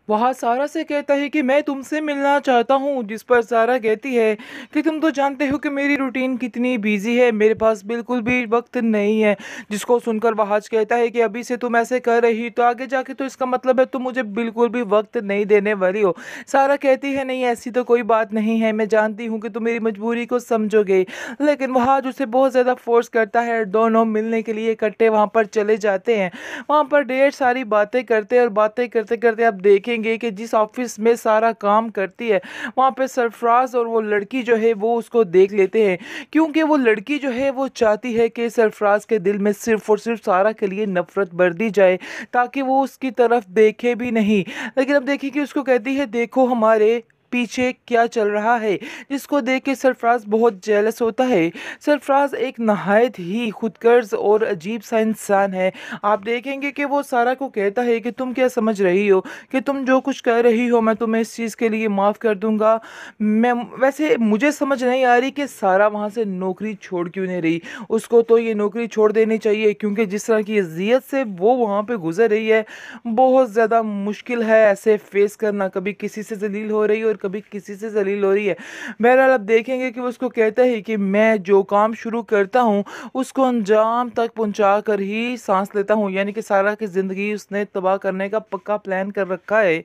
वहाँ सारा से कहता है कि मैं तुमसे मिलना चाहता हूँ, जिस पर सारा कहती है कि तुम तो जानते हो कि मेरी रूटीन कितनी बिजी है, मेरे पास बिल्कुल भी वक्त नहीं है। जिसको सुनकर वहाज कहता है कि अभी से तुम ऐसे कर रही तो आगे जाके तो इसका मतलब है तुम मुझे बिल्कुल भी वक्त नहीं देने वाली हो। सारा कहती है नहीं, ऐसी तो कोई बात नहीं है, मैं जानती हूँ कि तुम मेरी मजबूरी को समझोगे। लेकिन वहाज उसे बहुत ज़्यादा फोर्स करता है, दोनों मिलने के लिए इकट्ठे वहाँ पर चले जाते हैं। वहाँ पर ढेर सारी बातें करते हैं और बातें करते करते आप देखेंगे कि जिस ऑफिस में सारा काम करती है वहाँ पे सरफराज और वो लड़की जो है वो उसको देख लेते हैं, क्योंकि वो लड़की जो है वो चाहती है कि सरफराज के दिल में सिर्फ और सिर्फ सारा के लिए नफरत भर दी जाए ताकि वो उसकी तरफ देखे भी नहीं। लेकिन अब देखिए कि उसको कहती है देखो हमारे पीछे क्या चल रहा है, जिसको देख के सरफराज बहुत जेलस होता है। सरफराज एक नहायत ही खुदगर्ज और अजीब सा इंसान है। आप देखेंगे कि वो सारा को कहता है कि तुम क्या समझ रही हो कि तुम जो कुछ कर रही हो मैं तुम्हें इस चीज़ के लिए माफ़ कर दूंगा। मैं वैसे मुझे समझ नहीं आ रही कि सारा वहाँ से नौकरी छोड़ क्यों नहीं रही। उसको तो ये नौकरी छोड़ देनी चाहिए, क्योंकि जिस तरह की अजियत से वो वहाँ पे गुजर रही है बहुत ज़्यादा मुश्किल है ऐसे फेस करना। कभी किसी से जलील हो रही है और कभी किसी से जलील हो रही है। बहरहाल अब देखेंगे कि वो उसको कहता है कि मैं जो काम शुरू करता हूँ उसको अंजाम तक पहुंचा कर ही सांस लेता हूँ, यानी कि सारा की ज़िंदगी उसने तबाह करने का पक्का प्लान कर रखा है।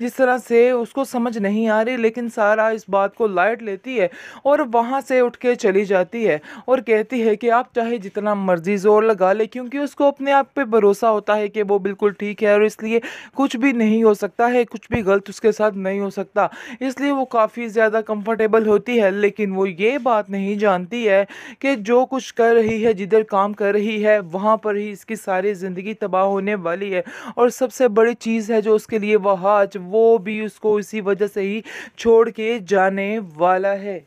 जिस तरह से उसको समझ नहीं आ रही, लेकिन सारा इस बात को लाइट लेती है और वहाँ से उठ के चली जाती है और कहती है कि आप चाहे जितना मर्जी ज़ोर लगा ले, क्योंकि उसको अपने आप पे भरोसा होता है कि वो बिल्कुल ठीक है और इसलिए कुछ भी नहीं हो सकता है, कुछ भी गलत उसके साथ नहीं हो सकता। इसलिए वो काफ़ी ज़्यादा कंफर्टेबल होती है। लेकिन वो ये बात नहीं जानती है कि जो कुछ कर रही है, जिधर काम कर रही है वहाँ पर ही इसकी सारी ज़िंदगी तबाह होने वाली है। और सबसे बड़ी चीज़ है जो उसके लिए वहाज, वो भी उसको इसी वजह से ही छोड़ के जाने वाला है।